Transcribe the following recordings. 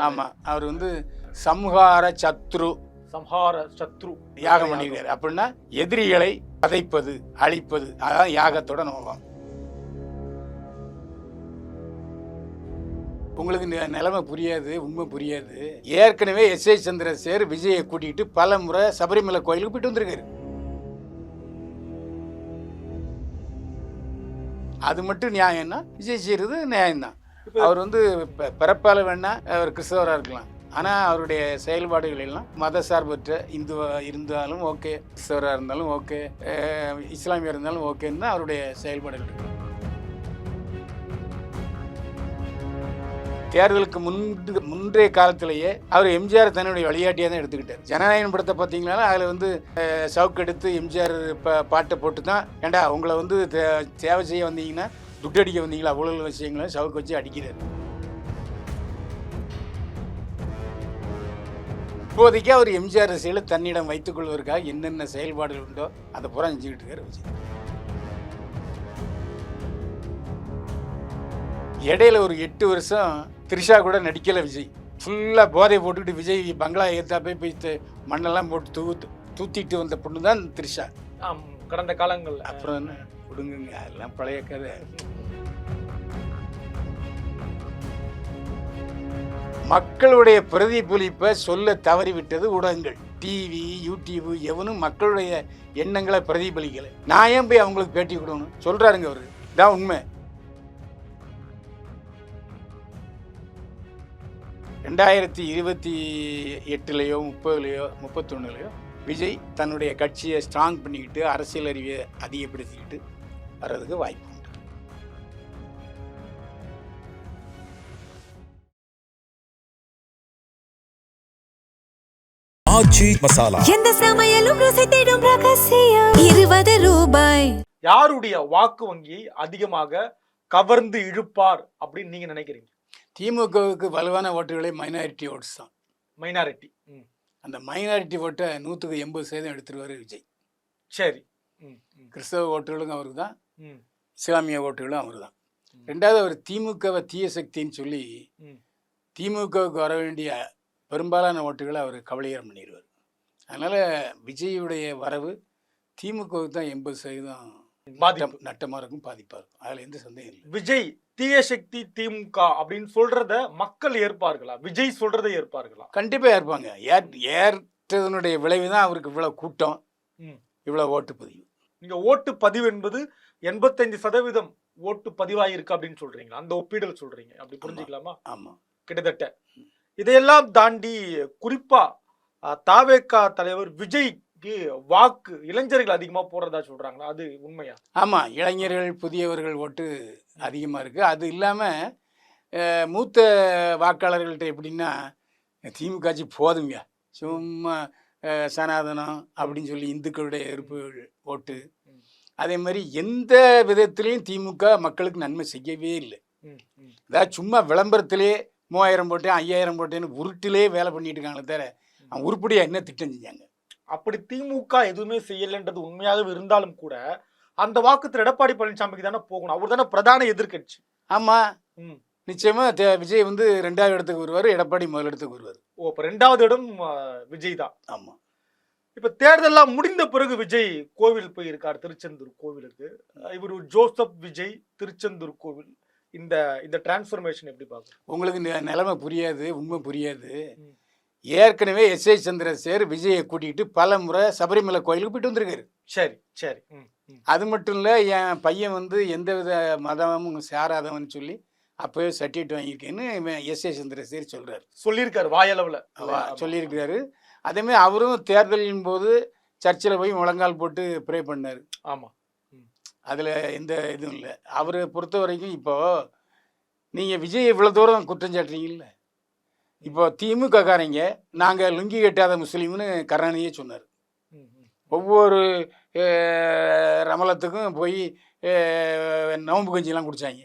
ஆமாம், அவர் வந்து சம்ஹார சத்ரு யாகம் பண்ணியிருக்காரு. அப்படின்னா எதிரிகளை பதைப்பது, அழிப்பது, அதான் யாகத்தோட நோக்கம். உங்களுக்கு நிலைமை புரியாது, உண்மை புரியாது. ஏற்கனவே எஸ்.ஏ. சந்திரசேகர் விஜயை கூட்டிகிட்டு பல முறை சபரிமலை கோயிலுக்கு போயிட்டு வந்திருக்காரு. அது மட்டும் நியாயம்னா விஜய் செய்யறது நியாயம்தான். அவர் வந்து பிறப்பால வேணா அவர் கிறிஸ்தவராக இருக்கலாம், ஆனால் அவருடைய செயல்பாடுகள் எல்லாம் மத சார்பற்ற இந்துவாக இருந்தாலும் ஓகே, கிறிஸ்தவராக இருந்தாலும் ஓகே, இஸ்லாமியாக இருந்தாலும் ஓகேன்னு தான் அவருடைய செயல்பாடுகள் இருக்கு. தேர்தலுக்கு முன்றைய காலத்திலேயே அவர் எம்ஜிஆர் தன்னுடைய வழிகாட்டியாக தான் எடுத்துக்கிட்டார். ஜனநாயகம் படத்தை பார்த்தீங்கன்னா அதில் வந்து சவுக்கு எடுத்து எம்ஜிஆர் பாட்டை போட்டு தான், ஏண்டா உங்களை வந்து சேவை செய்ய வந்தீங்கன்னா துட்டு அடிக்க வந்தீங்களா, அவ்வளோ விஷயங்களை சவுக்கு வச்சு அடிக்கிறார். இப்போதைக்கு அவர் எம்ஜிஆர் ரசிகளை தன்னிடம் வைத்துக் கொள்வதற்காக என்னென்ன செயல்பாடுகள் உண்டோ அதை பூரா செஞ்சுக்கிட்டு இருக்காரு விஜய். இடையில ஒரு 8 வருஷம் த்ரிஷா கூட நடிக்கலை விஜய். ஃபுல்லாக போதை போட்டுக்கிட்டு விஜய் பங்களா ஏற்றா போய் மண்ணெல்லாம் போட்டு தூத்திட்டு வந்த பொண்ணு தான் த்ரிஷா கடந்த காலங்கள். அப்புறம் என்ன கொடுங்க, அதெல்லாம் பழைய கதை. மக்களுடைய பிரதிபலிப்பை சொல்ல தவறிவிட்டது ஊடகங்கள். டிவி, யூடியூப் எவனும் மக்களுடைய எண்ணங்களை பிரதிபலிக்கலை. நான் ஏன் போய் அவங்களுக்கு பேட்டி கொடுக்கணும் சொல்றாருங்க அவரு. இதான் உண்மை. 2028 30 31 விஜய் தன்னுடைய கட்சியை ஸ்ட்ராங் பண்ணிக்கிட்டு அரசியல் அறிவை அதிகப்படுத்திக்கிட்டு வர்றதுக்கு வாய்ப்பு உண்டு. ஆச்சி மசாலா, எந்த சமையலும் ருசி தேடும் ரகசியம். 20 ரூபாய். யாருடைய வாக்கு வங்கியை அதிகமாக கவர்ந்து இழுப்பார் அப்படின்னு நீங்க நினைக்கிறீங்க? திமுகவுக்கு வலுவான ஓட்டுகளை மைனாரிட்டி ஓட்ஸ் தான். மைனாரிட்டி, அந்த மைனாரிட்டி ஓட்டை 100% எடுத்துருவாரு விஜய். சரி, கிறிஸ்தவ ஓட்டுகளும் அவருக்கு தான், இஸ்லாமிய ஓட்டுகளும் அவர் தான். ரெண்டாவது, அவர் திமுகவை தீய சக்தின்னு சொல்லி திமுகவுக்கு வர வேண்டிய பெரும்பாலான ஓட்டுகளை அவர் கவலையரம் பண்ணிடுவார். அதனால் விஜயுடைய வரவு திமுகவுக்கு தான் 80% நட்டமாக இருக்கும், பாதிப்பாக இருக்கும். அதில் எந்த சந்தேகம் இல்லை. விஜய் தீய சக்தி திமுக அப்படின்னு சொல்றத மக்கள் ஏற்பார்களா? விஜய் சொல்றதை ஏற்பார்களா? கண்டிப்பாக ஏற்பாங்க. ஏற்றதனுடைய விளைவு தான் அவருக்கு இவ்வளோ கூட்டம், இவ்வளோ ஓட்டு பதிவு. நீங்க ஓட்டு பதிவு என்பது 85% ஓட்டு பதிவாயிருக்கு அப்படின்னு சொல்றீங்களா? அந்த ஒப்பீடல் சொல்றீங்க, அப்படி புரிஞ்சுக்கலாமா? ஆமாம், கிட்டத்தட்ட. இதையெல்லாம் தாண்டி குறிப்பா தாவேகா தலைவர் விஜய்க்கு வாக்கு இளைஞர்கள் அதிகமா போடுறதா சொல்றாங்களா? அது உண்மையா? ஆமா, இளைஞர்கள் புதியவர்கள் ஓட்டு அதிகமா இருக்கு. அது இல்லாம மூத்த வாக்காளர்கள்ட்ட எப்படின்னா, திமுக ஆட்சி போதுங்க, சும்மா சனாதனம் அப்படின்னு சொல்லி இந்துக்களுடைய எதிர்ப்பு ஓட்டு. அதே மாதிரி எந்த விதத்திலையும் திமுக மக்களுக்கு நன்மை செய்யவே இல்லை. அதாவது சும்மா விளம்பரத்திலே 3000 போட்டேன் 5000 போட்டேன்னு உருட்டிலே வேலை பண்ணிட்டு இருக்காங்களே தவிர அவன் உருப்படியா என்ன திட்டம் செஞ்சாங்க? அப்படி திமுக எதுவுமே செய்யலைன்றது உண்மையாகவே இருந்தாலும் கூட அந்த வாக்குத்துல எடப்பாடி பழனிசாமிக்கு தானே போகணும். அவர் தானே பிரதான எதிர்கட்சி. ஆமா, நிச்சயமா விஜய் வந்து 2வது இடத்துக்கு வருவார், எடப்பாடி முதல் இடத்துக்கு வருவார். ஓ, அப்ப 2வது இடம் விஜய் தான். ஆமா. இப்ப தேர்தலாம் முடிந்த பிறகு விஜய் கோவில் போயிருக்கார், திருச்செந்தூர் கோவிலுக்கு. இவர் ஜோசப் விஜய் திருச்செந்தூர் கோவில், இந்த டிரான்ஸ்ஃபர்மேஷன் எப்படி பார்க்க? உங்களுக்கு நிலைமை புரியாது, உண்மை புரியாது. ஏற்கனவே எஸ்.ஏ. சந்திரசேகர் விஜயை கூட்டிகிட்டு பல முறை சபரிமலை கோயிலுக்கு போயிட்டு வந்திருக்காரு. சரி சரி. அது மட்டும் இல்லை, என் பையன் வந்து எந்தவித மதமும் சாராதவன் சொல்லி அப்போவே சர்டிஃபிகேட் வாங்கியிருக்கேன்னு எஸ்.ஏ. சந்திரசேகர் சொல்கிறார். சொல்லியிருக்காரு, வாயளவில் சொல்லியிருக்கிறாரு. அதேமாதிரி அவரும் தேர்தலின் போது சர்ச்சில் போய் முழங்கால் போட்டு ப்ரே பண்ணார். ஆமாம், அதில் எந்த இதுவும் இல்லை. அவரை பொறுத்த வரைக்கும் இப்போது நீங்கள் விஜய் இவ்வளோ தூரம் குற்றம் சாட்டுறீங்கல்ல, இப்போ திமுக காரங்க நாங்கள் லுங்கி கட்டாத முஸ்லீம்னு கருணாநிதியே சொன்னார். ஒவ்வொரு ரமலத்துக்கும் போய் நோம்பு கஞ்சிலாம் குடித்தாங்க.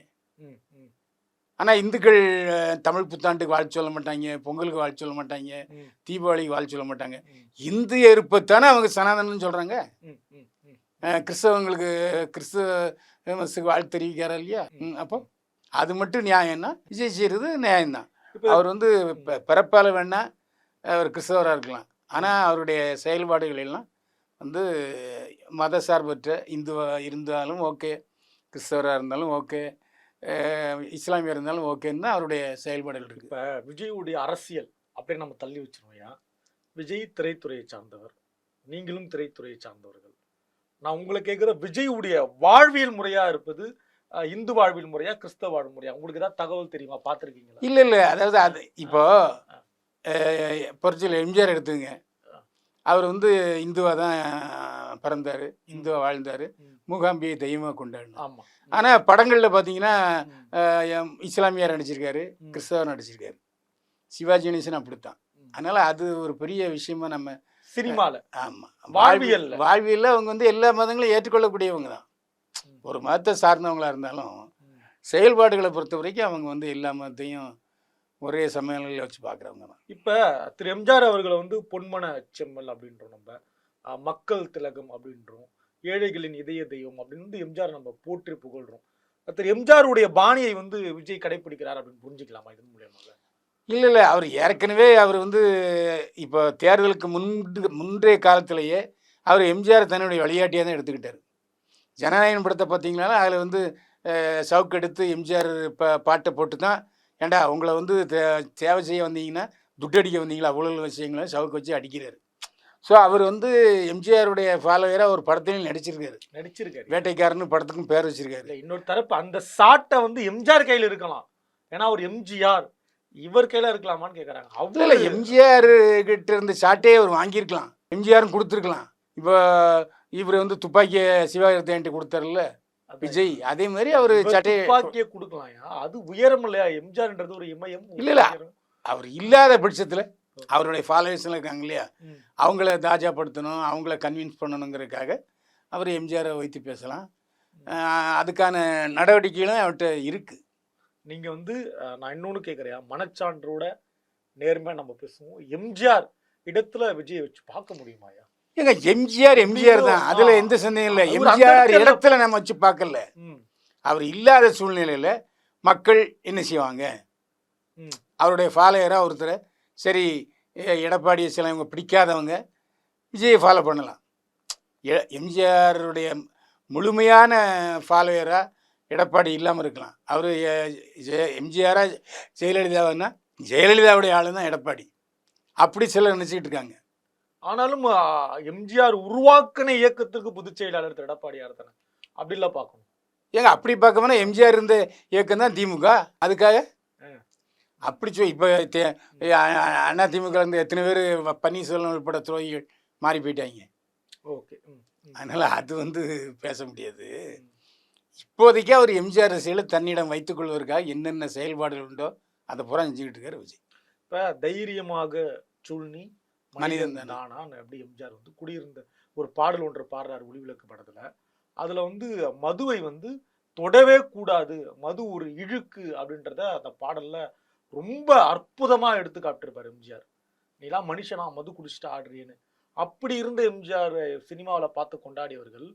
ஆனால் இந்துக்கள் தமிழ் புத்தாண்டுக்கு வாழ்த்து சொல்ல மாட்டாங்க, பொங்கலுக்கு வாழ்த்து சொல்ல மாட்டாங்க, தீபாவளிக்கு வாழ்த்து சொல்ல மாட்டாங்க. இந்து எருப்பத்தானே அவங்க சனாதனம்னு சொல்கிறாங்க. கிறிஸ்தவங்களுக்கு கிறிஸ்துவ வாழ்த்து தெரிவிக்கிறார் இல்லையா? அப்போ அது மட்டும் நியாயம்னா விஜய் செய்கிறது நியாயம்தான். அவர் வந்து பிறப்பால் வேணா அவர் கிறிஸ்தவராக இருக்கலாம், ஆனால் அவருடைய செயல்பாடுகள் எல்லாம் வந்து மத சார்பற்ற இந்துவாக இருந்தாலும் ஓகே, கிறிஸ்தவராக இருந்தாலும் ஓகே, இஸ்லாமியர் இருந்தாலும் ஓகேன்னு தான் அவருடைய செயல்பாடுகள் இருக்குது. இப்போ விஜயுடைய அரசியல் அப்படின்னு நம்ம தள்ளி வச்சிருவோம்யா. விஜய் திரைத்துறையை சார்ந்தவர், நீங்களும் திரைத்துறையை சார்ந்தவர்கள். நான் உங்களை கேட்குற விஜயுடைய வாழ்வியல் முறையாக இருப்பது இந்து வாழ்வியல் முறையா கிறிஸ்தவ வாழ்வு முறையா? உங்களுக்கு ஏதாவது தகவல் தெரியுமா, பார்த்துருக்கீங்களா? இல்லை, அதாவது அது இப்போ பொறுச்சியில் எம்ஜிஆர் எடுத்துங்க, அவர் வந்து இந்துவாக தான் பிறந்தார், இந்துவாக வாழ்ந்தார், மூகாம்பியை தெய்வமாக கொண்டாடினார். ஆமாம். ஆனால் படங்களில் பார்த்தீங்கன்னா இஸ்லாமியார் நடிச்சிருக்காரு, கிறிஸ்தவர் நடிச்சிருக்காரு, சிவாஜி கணேசன் அப்படித்தான். அதனால் அது ஒரு பெரிய விஷயமா நம்ம சினிமாவில். ஆமாம், வாழ்வியல்ல அவங்க வந்து எல்லா மதங்களும் ஏற்றுக்கொள்ளக்கூடியவங்க தான். ஒரு மதத்தை சார்ந்தவங்களா இருந்தாலும் செயல்பாடுகளை பொறுத்த வரைக்கும் அவங்க வந்து எல்லா மதத்தையும் ஒரே சமயங்களில் வச்சு பார்க்குறவங்க தான். இப்போ திரு எம்ஜிஆர் அவர்களை வந்து பொன்மன செம்மல் அப்படின்றோம், நம்ம மக்கள் திலகம் அப்படின்றோம், ஏழைகளின் இதய தெய்வம் அப்படின்னு வந்து எம்ஜிஆர் நம்ம போற்றி புகழ்றோம். திரு எம்ஜிஆருடைய பாணியை வந்து விஜய் கடைப்பிடிக்கிறார் அப்படின்னு புரிஞ்சுக்கலாமா இதன் மூலியமாக? இல்லை, அவர் ஏற்கனவே அவர் வந்து இப்போ தேர்தலுக்கு முன்றைய காலத்திலேயே அவர் எம்ஜிஆர் தன்னுடைய வழிகாட்டியாக தான் எடுத்துக்கிட்டார். ஜனநாயகம் படத்தை பார்த்தீங்கன்னாலும் அதில் வந்து சவுக்கு எடுத்து எம்ஜிஆர் பாட்டை போட்டு தான், ஏண்டா உங்களை வந்து சேவை செய்ய வந்தீங்கன்னா துட்டடிக்க வந்தீங்களா, அவ்வளோ விஷயங்களும் சவுக்கு வச்சு அடிக்கிறார். ஸோ அவர் வந்து எம்ஜிஆருடைய ஃபாலோவராக ஒரு படத்துலையும் நடிச்சிருக்காரு. வேட்டைக்காரன்னு படத்துக்கும் பேர் வச்சிருக்காரு. இன்னொரு தரப்பு அந்த சாட்டை வந்து எம்ஜிஆர் கையில் இருக்கலாம், ஏன்னா அவர் எம்ஜிஆர், இவர் கையில் இருக்கலாமான்னு கேட்குறாங்க. அவ்வளோ எம்ஜிஆர் கிட்ட இருந்து சாட்டையே அவர் வாங்கியிருக்கலாம், எம்ஜிஆரும் கொடுத்துருக்கலாம். இப்போ இவர் வந்து துப்பாக்கியை சிவாஜி கொடுத்தாருல்ல விஜய், அதே மாதிரி அவர் துப்பாக்கியை கொடுக்கலாம். அது உயரம் இல்லையா? எம்ஜிஆர்ன்றது ஒரு இமயம். இல்லை, அவர் இல்லாத பட்சத்தில் அவருடைய ஃபாலோவர்ஸ்லாம் இருக்காங்க இல்லையா, அவங்கள தாஜாப்படுத்தணும், அவங்கள கன்வின்ஸ் பண்ணணுங்கிறதுக்காக அவர் எம்ஜிஆரை வைத்து பேசலாம். அதுக்கான நடவடிக்கைகளும் அவர்கிட்ட இருக்குது. நீங்கள் வந்து நான் இன்னொன்று கேட்குறேன், மனச்சான்றோட நேர்மையாக நம்ம பேசுவோம், எம்ஜிஆர் இடத்துல விஜயை வச்சு பார்க்க முடியுமாயா? ஏங்க எம்ஜிஆர் தான், அதில் எந்த சந்தேகம் இல்லை. எம்ஜிஆர் இடத்துல நம்ம வச்சு பார்க்கல, அவர் இல்லாத சூழ்நிலையில் மக்கள் என்ன செய்வாங்க, அவருடைய ஃபாலோயராக ஒருத்தர், சரி எடப்பாடியை சிலவங்க பிடிக்காதவங்க விஜயை ஃபாலோ பண்ணலாம். எம்ஜிஆருடைய முழுமையான ஃபாலோயராக எடப்பாடி இல்லாமல் இருக்கலாம். அவர் எம்ஜிஆராக ஜெயலலிதாவுன்னா ஜெயலலிதாவுடைய ஆளு தான் எடப்பாடி, அப்படி சிலர் நினச்சிக்கிட்டு இருக்காங்க. ஆனாலும் எம்ஜிஆர் உருவாக்கின இயக்கத்துக்கு பொதுச் செயலாளர் எடப்பாடியார் தானே, அப்படிலாம் பார்க்கணும். ஏங்க அப்படி பார்க்கணும்னா எம்ஜிஆர் இருந்த இயக்கம் தான் திமுக, அதுக்காக அப்படி இப்போ அண்ணா திமுக இருந்து எத்தனை பேர் பன்னீர்செல்வம் உட்பட துரோகிகள் மாறி போயிட்டாங்க. ஓகே, அதனால் அது வந்து பேச முடியாது. இப்போதைக்கு அவர் எம்ஜிஆர் ரசிகளை தன்னிடம் வைத்துக் கொள்வதற்காக என்னென்ன செயல்பாடுகள் உண்டோ அதை பூரா செஞ்சுக்கிட்டு இருக்காரு விஜய். இப்போ தைரியமாக சூழ்நி மனிதன் நானா அப்படி எம்ஜிஆர் வந்து குடியிருந்த ஒரு பாடல் ஒன்று பாடுறாரு ஒளிவிளக்கு படத்தில். அதில் வந்து மதுவை வந்து தொடவே கூடாது, மது ஒரு இழுக்கு அப்படின்றத அந்த பாடலில் ரொம்ப அற்புதமாக எடுத்து காட்டிருப்பார் எம்ஜிஆர். நீலாம் மனுஷனா மது குடிச்சிட்டு ஆடுறீன்னு. அப்படி இருந்த எம்ஜிஆர் சினிமாவில் பார்த்து கொண்டாடியவர்கள்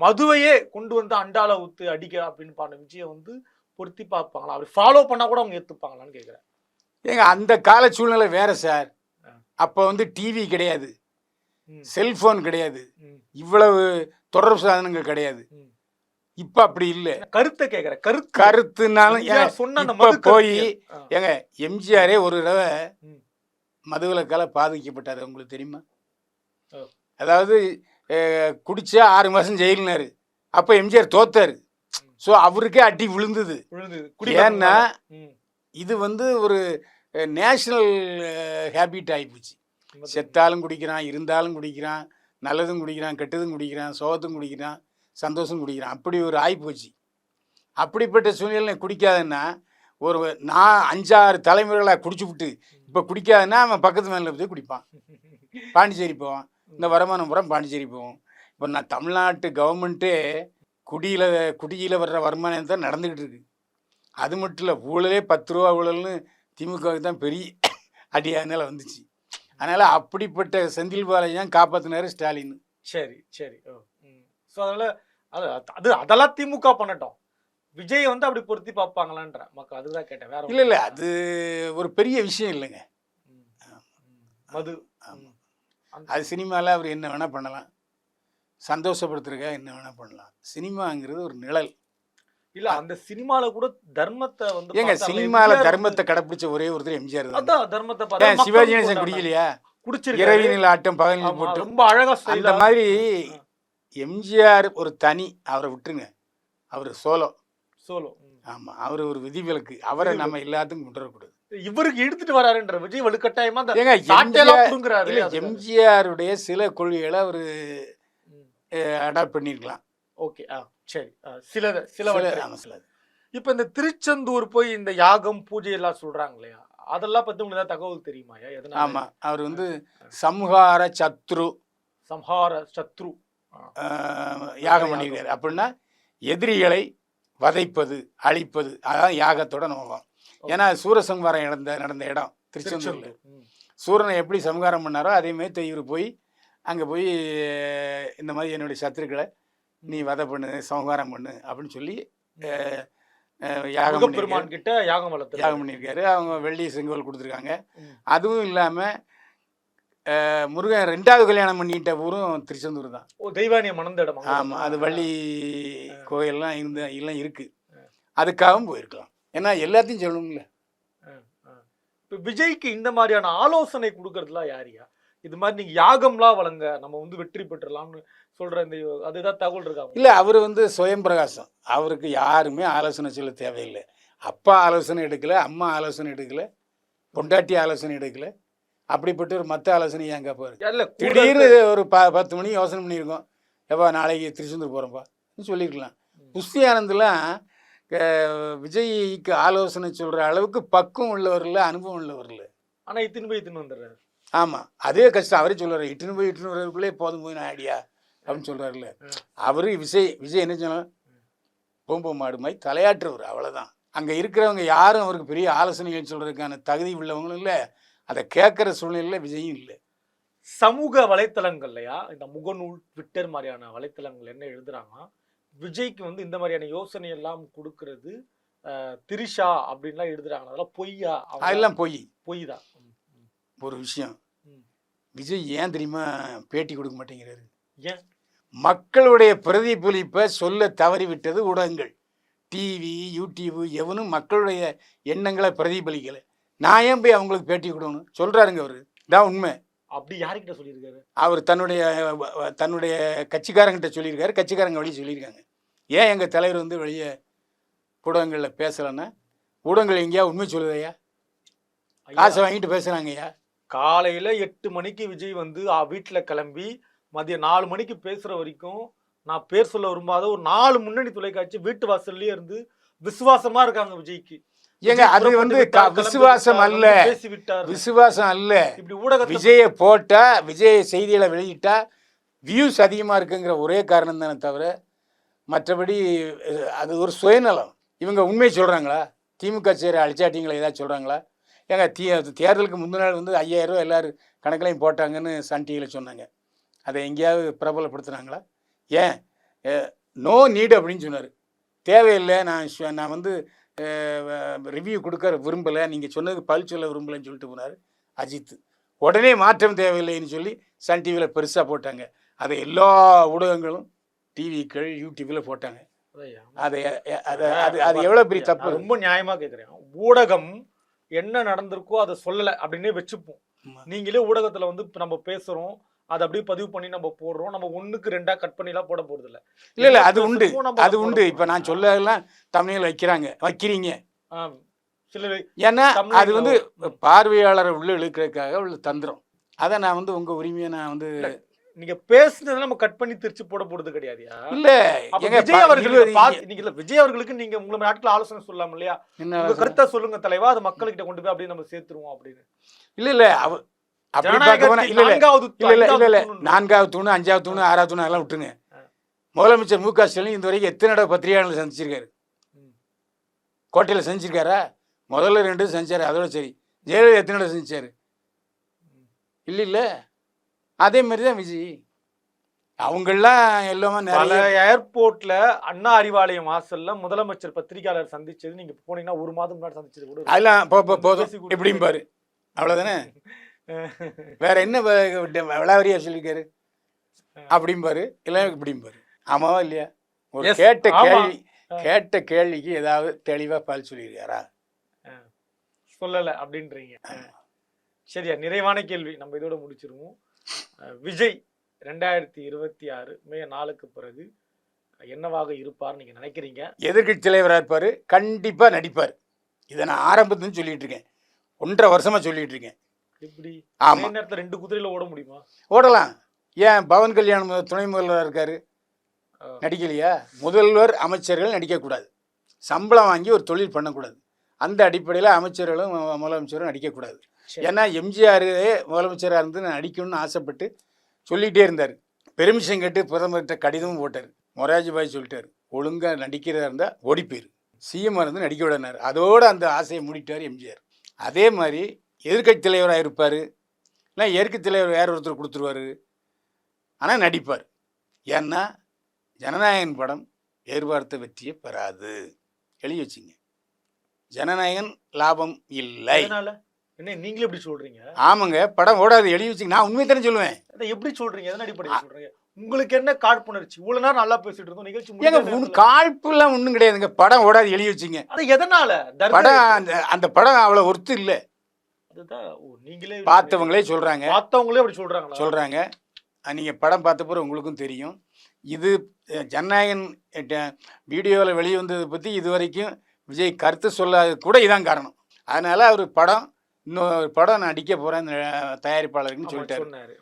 மதுவையே கொண்டு வந்து அண்டால ஊத்து அடிக்க அப்படின்னு பாடின விஜயை வந்து பொருத்தி பார்ப்பாங்களா, அப்படி ஃபாலோ பண்ணால் கூட அவங்க ஏற்றுப்பாங்களான்னு கேட்குறேன். ஏங்க அந்த கால சூழ்நிலை வேற சார். அப்போ வந்து டிவி கிடையாது, செல்போன் கிடையாது, இவ்வளவு தொடர்பு சாதனங்கள் கிடையாது. இப்ப அப்படி இல்லை. கருத்தை கேட்குறேன், கருத்துனாலும் போய் ஏங்க எம்ஜிஆரே ஒரு தடவை மதுவிலக்கால பாதிக்கப்பட்டாரு, உங்களுக்கு தெரியுமா? அதாவது குடிச்சா 6 மாதம் ஜெயிலினாரு. அப்போ எம்ஜிஆர் தோத்தாரு. ஸோ அவருக்கே அடி விழுந்தது. ஏன்னா இது வந்து ஒரு நேஷனல் ஹேபிட் ஆகிப்போச்சு. செத்தாலும் குடிக்கிறான், இருந்தாலும் குடிக்கிறான், நல்லதும் குடிக்கிறான், கெட்டதும் குடிக்கிறான், சோகத்தும் குடிக்கிறான், சந்தோஷம் குடிக்கிறான், அப்படி ஒரு ஆகிப்போச்சு. அப்படிப்பட்ட சூழ்நிலை குடிக்காதுன்னா ஒரு 5-6 தலைமுறைகளாக குடிச்சு விட்டு இப்போ குடிக்காதுன்னா அவன் பக்கத்து மேலே போய் குடிப்பான், பாண்டிச்சேரி போவான், இந்த வருமானம் பூரா பாண்டிச்சேரி போவோம். இப்போ நான் தமிழ்நாட்டு கவர்மெண்ட்டே குடியில் வர்ற வருமானம் தான் நடந்துக்கிட்டு இருக்கு. அது மட்டும் இல்லை, ஊழலே 10 ரூபா ஊழல்னு திமுகவுக்கு தான் பெரிய அடியாதனால வந்துச்சு. அதனால் அப்படிப்பட்ட செந்தில் பாலாஜி தான் காப்பாற்றினார் ஸ்டாலின். சரி. ஸோ அதனால் அதெல்லாம் திமுக பண்ணட்டும். விஜய் வந்து அப்படி பொருத்தி பார்ப்பாங்களான்ற மக்கள், அதுதான் கேட்டேன். வேற இல்லை இல்லை, அது ஒரு பெரிய விஷயம் இல்லைங்க. மது. ஆமாம், அது சினிமாவில் அவர் என்ன வேணால் பண்ணலாம், சந்தோஷப்படுத்துறதுக்காக என்ன வேணால் பண்ணலாம். சினிமாங்கிறது ஒரு நிழல். இல்ல அந்த சினிமால கூட தர்மத்தை வந்து ஏங்க சினிமாவில் தர்மத்தை கடைப்பிடிச்ச ஒரே ஒருத்தர் எம்ஜிஆர் தான். அதான் தர்மத்தை பார்த்தா சிவாஜி கணேசன் குடிக்கலையா? குடிச்சிருக்காரு. இரவினில் ஆட்டம் பகலில் போட்டு ரொம்ப அழகா அந்த மாதிரி எம்ஜிஆர் ஒரு தனி, அவரை விட்டுருங்க, அவர் சோலோ. ஆமாம், அவர் ஒரு விதிவிலக்கு. அவரை நம்ம எல்லாத்துக்கும் கொண்டு வரக்கூடாது. இவருக்கு எடுத்துட்டு வராருன்ற விஜய் வலுக்கட்டாயமா எம்ஜிஆருடைய சில கொள்கைகளை அவர் அடாப்ட் பண்ணிருக்கலாம். ஓகே, சரி, சில. இப்ப இந்த திருச்செந்தூர் போய் இந்த யாகம் பூஜை எல்லாம் சொல்றாங்க இல்லையா, அதெல்லாம் பத்தி உங்களுக்கு தகவல் தெரியுமாயா? ஆமா, அவர் வந்து சம்ஹார சத்ரு யாகம் பண்ணியிருக்காரு. அப்படின்னா எதிரிகளை வதைப்பது, அழிப்பது, அதான் யாகத்தோட நோக்கம். ஏன்னா சூரசம்ஹாரம் நடந்த இடம் திருச்செந்தூர்ல. சூரனை எப்படி சம்ஹாரம் பண்ணாரோ அதே மாதிரி இவர் போய் அங்கே போய் இந்த மாதிரி என்னுடைய சத்துருக்களை நீ வதை பண்ணு, சம்ஹாரம் பண்ணு அப்படின்னு சொல்லி யாகம் பண்ணியிருக்காரு. அவங்க வெள்ளி செங்கோல் கொடுத்துருக்காங்க. அதுவும் இல்லாமல் முருகன் 2வது கல்யாணம் பண்ணிட்ட ஊரும் திருச்செந்தூர் தான். தெய்வானிய மணந்த இடம். ஆமாம், அது வள்ளி கோயிலெலாம் எல்லாம் இருக்குது. அதுக்காகவும் போயிருக்கலாம். ஏன்னா எல்லாத்தையும் சொல்லணும்ல. இப்போ விஜய்க்கு இந்த மாதிரியான ஆலோசனை கொடுக்கறதுலாம் யாரியா? இது மாதிரி நீங்கள் யாகம்லாம் வழங்க நம்ம வந்து வெற்றி பெற்றலாம்னு சொல்கிற இந்த அதுதான் தகவல் இருக்கா? இல்லை, அவர் வந்து சுயம் பிரகாசம். அவருக்கு யாருமே ஆலோசனை சொல்ல தேவையில்லை. அப்பா ஆலோசனை எடுக்கலை, அம்மா ஆலோசனை எடுக்கலை, பொண்டாட்டி ஆலோசனை எடுக்கலை. அப்படிப்பட்ட ஒரு மற்ற ஆலோசனை ஏங்க போரு. திடீர்னு ஒரு 10 மணிக்கு யோசனை பண்ணியிருக்கோம், எப்பா நாளைக்கு திருச்செந்தூர் போகிறோம்ப்பா சொல்லியிருக்கலாம். புஷ்டி ஆனந்தெலாம் விஜய்க்கு ஆலோசனை சொல்கிற அளவுக்கு பக்குவம் உள்ளவர் இல்லை, அனுபவம் உள்ளவர் இல்லை. ஆனால் இட்டுன்னு வந்துடுறாரு. ஆமாம், அதே கஷ்டம். அவரே சொல்கிறார், இட்டுன்னு வரதுக்குள்ளே போதும் போய் நான் ஐடியா அப்படின்னு சொல்கிறாருல்ல. அவரு விஜய் என்ன சொன்னாலும் பொம்பு மாடு மாதிரி தலையாட்டுறவர், அவ்வளோதான். அங்கே இருக்கிறவங்க யாரும் அவருக்கு பெரிய ஆலோசனைகள் சொல்கிறதுக்கான தகுதி உள்ளவங்களும் இல்லை, அதை கேட்குற சூழ்நிலையில் விஜயும் இல்லை. சமூக வலைத்தளங்கள்லையா இந்த முகநூல், ட்விட்டர் மாதிரியான வலைத்தளங்கள் என்ன எழுதுறாங்கன்னா, விஜய்க்கு வந்து இந்த மாதிரியான யோசனை எல்லாம் கொடுக்கறது திரிஷா அப்படின்லாம் எழுதுறாங்க. அதெல்லாம் பொய்யா? அதெல்லாம் பொய் தான். ஒரு விஷயம், விஜய் ஏன் தெரியுமா பேட்டி கொடுக்க மாட்டேங்கிறாரு? ஏன்? மக்களுடைய பிரதிபலிப்பை சொல்ல தவறிவிட்டது ஊடகங்கள். டிவி, யூடியூப் எவனும் மக்களுடைய எண்ணங்களை பிரதிபலிக்கலை. நான் ஏன் போய் அவங்களுக்கு பேட்டி கொடுக்கணும் சொல்கிறாருங்க. அவர் தான் உண்மை. அப்படி யாருக்கிட்ட சொல்லியிருக்காரு? அவர் தன்னுடைய கட்சிக்காரங்கிட்ட சொல்லியிருக்காரு, கட்சிக்காரங்க வெளியே சொல்லியிருக்காங்க. ஏன் எங்கள் தலைவர் வந்து வெளியே ஊடகங்களில் பேசலைன்னா, ஊடகங்கள் எங்கேயா உண்மை சொல்லுதையா? காசை வாங்கிட்டு பேசுகிறாங்கய்யா. காலையில் 8 மணிக்கு விஜய் வந்து வீட்டில் கிளம்பி மதியம் 4 மணிக்கு பேசுகிற வரைக்கும் நான் பேர் சொல்ல விரும்பாத ஒரு 4 முன்னணி தொலைக்காட்சி வீட்டு வாசல்லே இருந்து விசுவாசமாக இருக்காங்க விஜய்க்கு. ஏங்க அது வந்து விசுவாசம் அல்ல, விசுவாசம் அல்ல. இப்படி ஊடக விஜயை போட்டா, விஜய் செய்திகளை வெளியிட்டா வியூஸ் அதிகமாக இருக்குங்கிற ஒரே காரணம் தானே தவிர மற்றபடி அது ஒரு சுயநலம். இவங்க உண்மையை சொல்கிறாங்களா? திமுக சேர அழிச்சாட்டிங்களை ஏதாவது சொல்கிறாங்களா? ஏங்க தேர்தலுக்கு முந்தின நாள் வந்து 5000 ரூபா எல்லோரும் கணக்கிலையும் போட்டாங்கன்னு சன் டிவியில் சொன்னாங்க. அதை எங்கேயாவது பிரபலப்படுத்துனாங்களா? ஏன் நோ நீடு அப்படின்னு சொன்னார். தேவையில்லை, நான் வந்து ரிவ்யூ கொடுக்க விரும்பலை, நீங்கள் சொன்னதுக்கு பதில் சொல்ல விரும்பலைன்னு சொல்லிட்டு போனார் அஜித். உடனே மாற்றம் தேவையில்லைன்னு சொல்லி சன் டிவியில் பெருசாக போட்டாங்க. அதை எல்லா ஊடகங்களும் டிவிக்கள் யூடியூப்பில் போட்டாங்க. அது எவ்வளோ பெரிய தப்பு. ரொம்ப நியாயமாக கேட்குறேன். ஊடகம் என்ன நடந்திருக்கோ அதை சொல்லலை அப்படின்னே வச்சுப்போம். நீங்களே ஊடகத்தில் வந்து நம்ம பேசுகிறோம், அதை அப்படியே பதிவு பண்ணி நம்ம போடுறோம். நம்ம 1க்கு 2 கட் பண்ணிலாம் போட போகிறது இல்லை. இல்லை அது உண்டு, அது உண்டு. இப்போ நான் சொல்லலாம் தமிழில் வைக்கிறீங்க சில, ஏன்னா அது வந்து பார்வையாளரை உள்ள இழுக்கிறதுக்காக உள்ள தந்திரம். அதை நான் வந்து உங்கள் உரிமையை நான் வந்து நீங்க பேசுனதை நம்ம கட் பண்ணி திருச்சி போட போறது கிடையாதுயா. இல்ல விஜய் அவர்களுக்கு விஜய் அவர்களுக்கு நீங்க உங்களை நாட்டுல ஆலோசனை சொல்லலாம் இல்லையா? உங்க கருத்தை சொல்லுங்க தலைவா, அது மக்கள்கிட்ட கொண்டு போய் அப்படியே நம்ம சேர்த்துருவோம் அப்படின்னு. இல்ல அப்படி பார்க்க போனா இல்ல 4வது தூணு 5வது தூணு 6வது தூணு அதெல்லாம் விட்டுருங்க. முதலமைச்சர் மு க ஸ்டாலின் இந்த வரைக்கும் எத்தனை தடவை பத்திரிகையாளர்கள் சந்திச்சிருக்காரு? கோட்டையில் செஞ்சிருக்காரா? முதல்ல 2 செஞ்சாரு, அதோட சரி. ஜெயலலிதா எத்தனை தடவை செஞ்சாரு? இல்ல அதே மாதிரி தான் விஜய். அவங்கெல்லாம் எல்லாமே பல நிறைய ஏர்போர்ட்ல அண்ணா அறிவாலயம் வாசல்ல முதலமைச்சர் பத்திரிகையாளர் சந்திச்சது நீங்க போனீங்கன்னா 1 மாதம் முன்னாடி சந்திச்சது கூட அதெல்லாம் போதும் பேசி கொடுத்து எப்படியும் பாரு, அவ்வளோதானே. வேற என்ன விளாவரியா சொல்லியிருக்காரு அப்படிம்பாரு, இல்லை இப்படிம்பாரு. ஆமாவா இல்லையா? ஒரு Yes, கேட்ட ஆமா. கேட்ட கேள்விக்கு ஏதாவது தெளிவாக பதில் சொல்லியிருக்காரா? சொல்லல அப்படின்றீங்க. சரியா, நிறைவான கேள்வி, நம்ம இதோட முடிச்சிருவோம். விஜய் 2026 மே 4க்கு பிறகு என்னவாக இருப்பார் நீங்க நினைக்கிறீங்க? எதிர்க்கட்சி தலைவராக இருப்பார், கண்டிப்பாக நடிப்பார். இதை நான் ஆரம்பத்துன்னு சொல்லிட்டு இருக்கேன், 1.5 வருஷமா சொல்லிட்டு இருக்கேன். எப்படி ஆமா. ஒரே நேரத்துல 2 குதிரையில ஓட முடியுமா? ஓடலாம். ஏன் பவன் கல்யாண் துணை முதல்வராக இருக்காரு, நடிக்கலையா? முதல்வர் அமைச்சர்கள் நடிக்கக்கூடாது, சம்பளம் வாங்கி ஒரு தொழில் பண்ணக்கூடாது. அந்த அடிப்படையில் அமைச்சர்களும் முதலமைச்சரும் நடிக்கக்கூடாது. ஏன்னா எம்ஜிஆர் முதலமைச்சராக இருந்து நடிக்கணும்னு ஆசைப்பட்டு சொல்லிகிட்டே இருந்தார். பெர்மிஷன் கேட்டு பிரதமர்கிட்ட கடிதமும் போட்டார். மொராஜி பாய் சொல்லிட்டார், ஒழுங்காக நடிக்கிறதா இருந்தால் ஓடி போயிரு, சிஎம்மாக இருந்து நடிக்க விடனார். அதோடு அந்த ஆசையை மூடிட்டார் எம்ஜிஆர். அதே மாதிரி எதிர்க்கட்சி தலைவராக இருப்பார், இல்லை எதிர்க்கட்சி தலைவர் வேற ஒருத்தர் கொடுத்துருவார், ஆனால் நடிப்பார். ஏன்னா ஜனநாயகன் படம் எதிர்பார்த்த வெற்றியை பெறாது, எழுதி வச்சிங்க. ஜனநாயகன் லாபம் இல்லை. என்ன நீங்களே எப்படி சொல்றீங்க? ஆமாங்க, படம் ஓடாது, எழுதி வச்சிங்க. நான் உண்மையை தானே சொல்லுவேன். அதை எப்படி சொல்றீங்க? எதன் அடிப்படையில் சொல்றீங்க? உங்களுக்கு என்ன காழ்ப்புணர்ச்சி? இவ்வளவு நேரம் நல்லா பேசிட்டு இருந்தோம், நிகழ்ச்சி ஏங்க காழ்ப்புலாம் ஒன்றும் கிடையாதுங்க. படம் ஓடாது, எழுதி வச்சிங்க. அது எதனால? படம் அந்த படம் அவ்வளோ ஒர்த்து இல்லை. அதுதான் நீங்களே பார்த்தவங்களே சொல்றாங்க. பார்த்தவங்களே அப்படி சொல்றாங்க. நீங்கள் படம் பார்த்த பிறகு உங்களுக்கும் தெரியும். இது ஜனநாயகன் வீடியோவில் வெளியே வந்ததை பற்றி இது வரைக்கும் விஜய் கருத்து சொல்லாத கூட இதான் காரணம். அதனால் அவர் இன்னொரு படம் நான் நடிக்க போகிறேன் தயாரிப்பாளருக்குன்னு சொல்லிட்டாரு.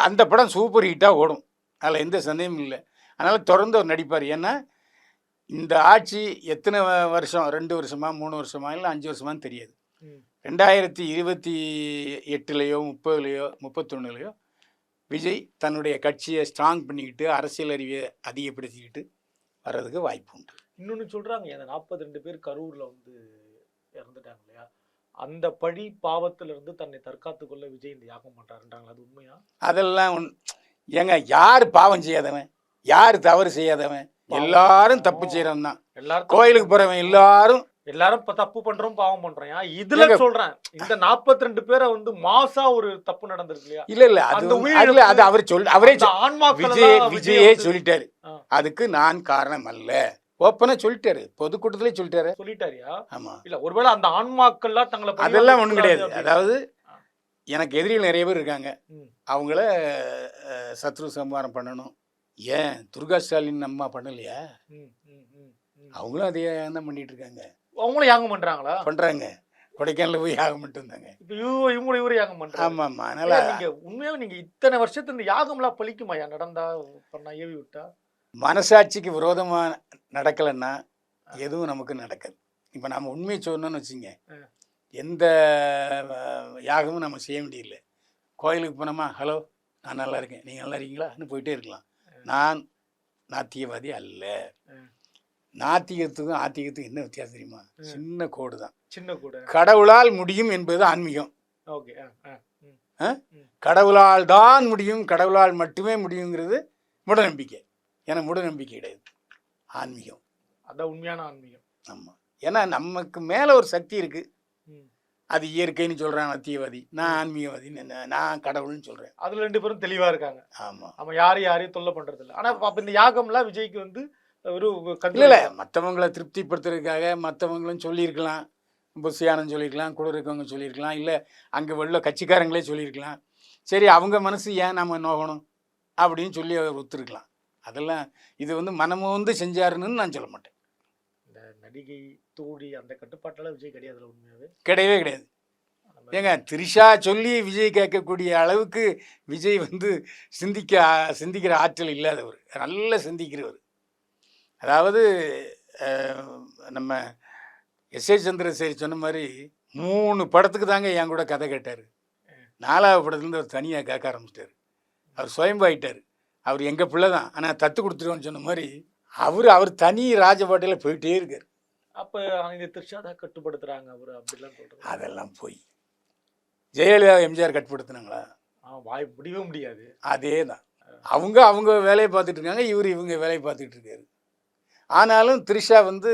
அந்த படம் சூப்பர் ஹிட்டாக ஓடும், அதில் எந்த சந்தேகமும் இல்லை. அதனால் தொடர்ந்து அவர் நடிப்பார். ஏன்னா இந்த ஆட்சி எத்தனை வருஷம், 2 வருஷமா 3 வருஷமா இல்லை 5 வருஷமானு தெரியாது. 2028லையோ 30லையோ 31லையோ விஜய் தன்னுடைய கட்சியை ஸ்ட்ராங் பண்ணிக்கிட்டு அரசியல் அறிவை அதிகப்படுத்திக்கிட்டு வர்றதுக்கு வாய்ப்பு உண்டு. இன்னொன்று சொல்றாங்க, அந்த 42 பேர் கரூர்ல இறந்துட்டாங்க இல்லையா, அந்த பழி பாவத்திலிருந்து தன்னை தற்காத்து கொள்ள விஜய் இந்த யாகம் பண்றாருன்றாங்க. அது உண்மையா? அதெல்லாம் ஏங்க, யார் பாவம் செய்யாதவன், யார் தவறு செய்யாதவன்? எல்லாரும் தப்பு செய்யறவன் தான். எல்லாரும் கோயிலுக்கு போறவன் எல்லாரும் தப்பு பண்றோம், பாவம் பண்றோம். இதுல சொல்றேன், இந்த 42 பேரை மாசா ஒரு தப்பு நடந்திருக்கு இல்லையா? இல்ல அது அவரே விஜயே சொல்லிட்டாரு. அதுக்கு நான் காரணம் அல்ல, ஓப்பனா சொல்லிட்டாரு, பொதுக்கூட்டத்திலே சொல்லிட்டாரியா? ஆமா. இல்ல ஒருவேளை அந்த ஆன்மாக்கள்லாம் தங்களை அதெல்லாம் ஒண்ணும் கிடையாது. அதாவது எனக்கு எதிரிகள் நிறைய பேர் இருக்காங்க, அவங்கள சத்ரு சம்ஹாரம் பண்ணணும். ஏன் துர்கா ஸ்டாலின் அம்மா பண்ணலையா? அவங்களும் அதே தான் பண்ணிட்டு இருக்காங்க. அவங்களும் யாகம் பண்றாங்களா? பண்றாங்க. கொடைக்கானல போய் யாகம் பண்ணிட்டு இருந்தாங்க. இப்போ இவரு யாகம் பண்றாங்க. ஆமா ஆமா. அதனால நீங்க உண்மையாக நீங்க இத்தனை வருஷத்துல இந்த யாகம்லாம் பழிக்குமாயா? நடந்தா பண்ணா ஏவி விட்டா மனசாட்சிக்கு விரோதமா நடக்கலைன்னா எதுவும் நமக்கு நடக்காது. இப்போ நம்ம உண்மையை சொல்லணும்னு வச்சுங்க, எந்த யாகமும் நம்ம செய்ய வேண்டியதில்லை. கோயிலுக்கு போனோமா, ஹலோ நான் நல்லா இருக்கேன், நீங்கள் நல்லா இருக்கீங்களான்னு போயிட்டே இருக்கலாம். நான் நாத்திகவாதி அல்ல. நாத்திகத்துக்கும் ஆத்திகத்துக்கும் என்ன வித்தியாசம் தெரியுமா? சின்ன கோடு தான். சின்ன கோடு. கடவுளால் முடியும் என்பது ஆன்மீகம். கடவுளால் தான் முடியும், கடவுளால் மட்டுமே முடியுங்கிறது மூடநம்பிக்கை. ஏன்னா மூடநம்பிக்கை கிடையாது, ஆன்மீகம். அதான் உண்மையான ஆன்மீகம். ஆமாம். ஏன்னா நமக்கு மேலே ஒரு சக்தி இருக்குது, அது இயற்கைன்னு சொல்கிறான் நாத்திகவாதி, நான் ஆன்மீகவாதின்னு, நான் கடவுள்னு சொல்கிறேன். அதில் 2 பேரும் தெளிவாக இருக்காங்க. ஆமாம். நம்ம யாரையும் தொல்லை பண்ணுறதில்ல. ஆனால் அப்போ இந்த யாகம்லாம் விஜய்க்கு ஒரு இல்லை, மற்றவங்களை திருப்திப்படுத்துறதுக்காக மற்றவங்களும் சொல்லியிருக்கலாம், புசியானன்னு சொல்லியிருக்கலாம், கூட இருக்கவங்க சொல்லியிருக்கலாம், இல்லை அங்கே உள்ள கட்சிக்காரங்களே சொல்லியிருக்கலாம். சரி, அவங்க மனசு ஏன் நம்ம நோகணும் அப்படின்னு சொல்லி அவர் ஒத்துருக்கலாம். அதெல்லாம் இது மனமும் செஞ்சாருன்னு நான் சொல்ல மாட்டேன். இந்த நடிகை தோழி அந்த கட்டுப்பாட்டெல்லாம் விஜய் கிடையாது, உண்மையாகவே கிடையவே கிடையாது. ஏங்க, த்ரிஷா சொல்லி விஜய் கேட்கக்கூடிய அளவுக்கு விஜய் சிந்திக்கிற ஆற்றல் இல்லாதவர், நல்லா சிந்திக்கிறவர். அதாவது நம்ம எஸ்ஏ சந்திரசேகர் சொன்ன மாதிரி 3 படத்துக்கு தாங்க என் கூட கதை கேட்டார். 4வது படத்துலேருந்து அவர் தனியாக கேட்க ஆரம்பிச்சிட்டார். அவர் சுயம்பாயிட்டார். அவர் எங்கள் பிள்ளை தான், ஆனால் தத்து கொடுத்துருவோன்னு சொன்ன மாதிரி அவர் தனி ராஜபாட்டையில் போயிட்டே இருக்கார். அப்போ இந்த த்ரிஷா தான் கட்டுப்படுத்துகிறாங்க அவர் அப்படிலாம் சொல்கிறாங்க. அதெல்லாம் போய் ஜெயலலிதா எம்ஜிஆர் கட்டுப்படுத்தினாங்களா? வாய் முடியவே முடியாது. அதே தான். அவங்க வேலையை பார்த்துட்டு இருக்காங்க, இவங்க வேலையை பார்த்துட்டு இருக்காரு. ஆனாலும் த்ரிஷா வந்து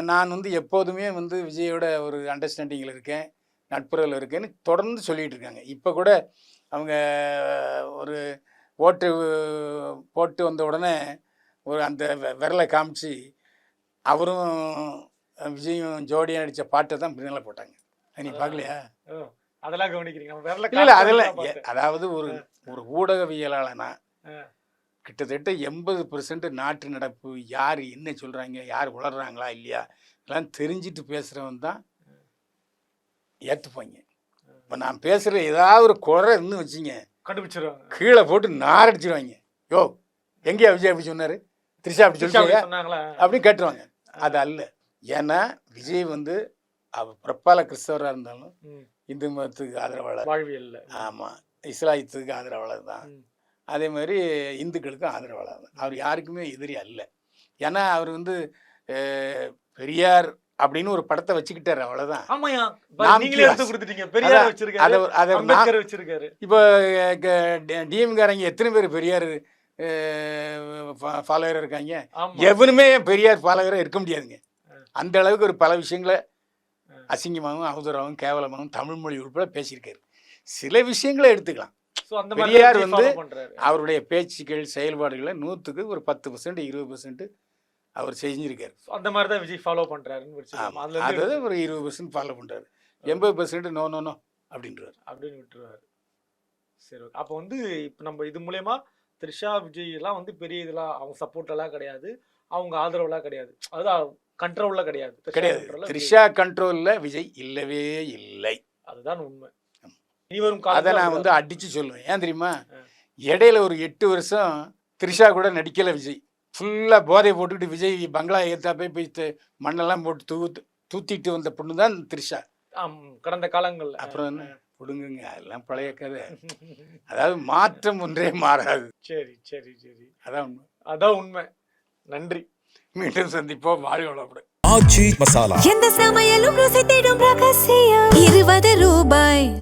நான் வந்து எப்போதுமே வந்து விஜயோட ஒரு அண்டர்ஸ்டாண்டிங்கில் இருக்கேன், நட்புறவில் இருக்கேன்னு தொடர்ந்து சொல்லிகிட்டு இருக்காங்க. இப்போ கூட அவங்க ஒரு ஓட்டு போட்டு வந்த உடனே ஒரு அந்த விரலை காமிச்சு அவரும் விஜயும் ஜோடியாக நடித்த பாட்டை தான் பின்னால் போட்டாங்க. நீ பார்க்கலையா? அதெல்லாம் கவனிக்கிறீங்க? இல்லை அதெல்லாம் அதாவது ஒரு ஊடகவியலாளனா கிட்டத்தட்ட 80% நாட்டு நடப்பு யார் என்ன சொல்கிறாங்க, யார் உளர்றாங்களா இல்லையா எல்லாம் தெரிஞ்சுட்டு பேசுகிறவன் தான் ஏற்றுப்பாங்க. இப்போ நான் பேசுகிற ஏதாவது ஒரு குறை இருந்து வச்சிங்க கண்டுபிடிச்சிருவாங்க, கீழே போட்டு நாரடிச்சிருவாங்க. யோ எங்கேயா விஜய் அப்படி சொன்னார், த்ரிஷா அப்படி சொன்னாங்களா அப்படின்னு கேட்டுருவாங்க. அது அல்ல. ஏன்னா விஜய் வந்து அவர் பிரபால கிறிஸ்தவராக இருந்தாலும் இந்து மதத்துக்கு ஆதரவாளர், வாழ்வியல்ல ஆமாம் இஸ்லாயத்துக்கு ஆதரவாளர் தான், அதே மாதிரி இந்துக்களுக்கும் ஆதரவாளர் தான். அவர் யாருக்குமே எதிரி அல்ல. ஏன்னா அவர் வந்து பெரியார் அப்படின்னு ஒரு படத்தை வச்சுக்கிட்டாரு, அவ்வளோதான். இப்போ டிஎம்காரங்க எத்தனை பேர் பெரியார் ஃபாலோவராக இருக்காங்க? எவனுமே பெரியார் ஃபாலோவராக இருக்க முடியாதுங்க. அந்த அளவுக்கு ஒரு பல விஷயங்களை அசிங்கமாகவும் அவதூறாகவும் கேவலமாகவும் தமிழ் மொழி உட்பட பேசியிருக்காரு. சில விஷயங்களை எடுத்துக்கலாம். பெரியார் வந்து அவருடைய பேச்சுக்கள் செயல்பாடுகளை 100க்கு ஒரு 10% 20% அவர் செஞ்சிருக்காரு. அந்த மாதிரி தான் விஜய் ஃபாலோ பண்றாரு. அதாவது ஒரு 20% ஃபாலோ பண்றாரு, 80% நோ நோ நோ அப்படின்றாரு, அப்படின்னு விட்டுருவாரு. சரி, அப்போ வந்து இப்போ நம்ம இது மூலயமா த்ரிஷா விஜய் எல்லாம் வந்து பெரிய இதெல்லாம் அவங்க சப்போர்ட் எல்லாம் கிடையாது, அவங்க ஆதரவுலாம் கிடையாது, அதுதான் கண்ட்ரோல்ல கிடையாது. த்ரிஷா கண்ட்ரோல்ல விஜய் இல்லவே இல்லை, அதுதான் உண்மை. அதை நான் வந்து அடிச்சு சொல்லுவேன். ஏன் தெரியுமா? இடையில ஒரு 8 வருஷம் த்ரிஷா கூட நடிக்கல விஜய். ஃபுல்லாக போதை போட்டுக்கிட்டு விஜய் பங்களா ஏற்றா போய் மண்ணெல்லாம் போட்டு தூத்திட்டு வந்த பொண்ணு தான் த்ரிஷா கடந்த காலங்களில். அப்புறம் என்ன கொடுங்குங்க, அதெல்லாம் பழைய கதை. அதாவது மாற்றம் ஒன்றே மாறாது. சரி சரி சரி, அதான் உண்மை, அதான் உண்மை. நன்றி, மீண்டும் சந்திப்போம். வாழ்க வளமுடன். ஆச்சி மசாலா, எந்த சமையலும் ருசி தேடும் ரகசியம். 20 ரூபாய்.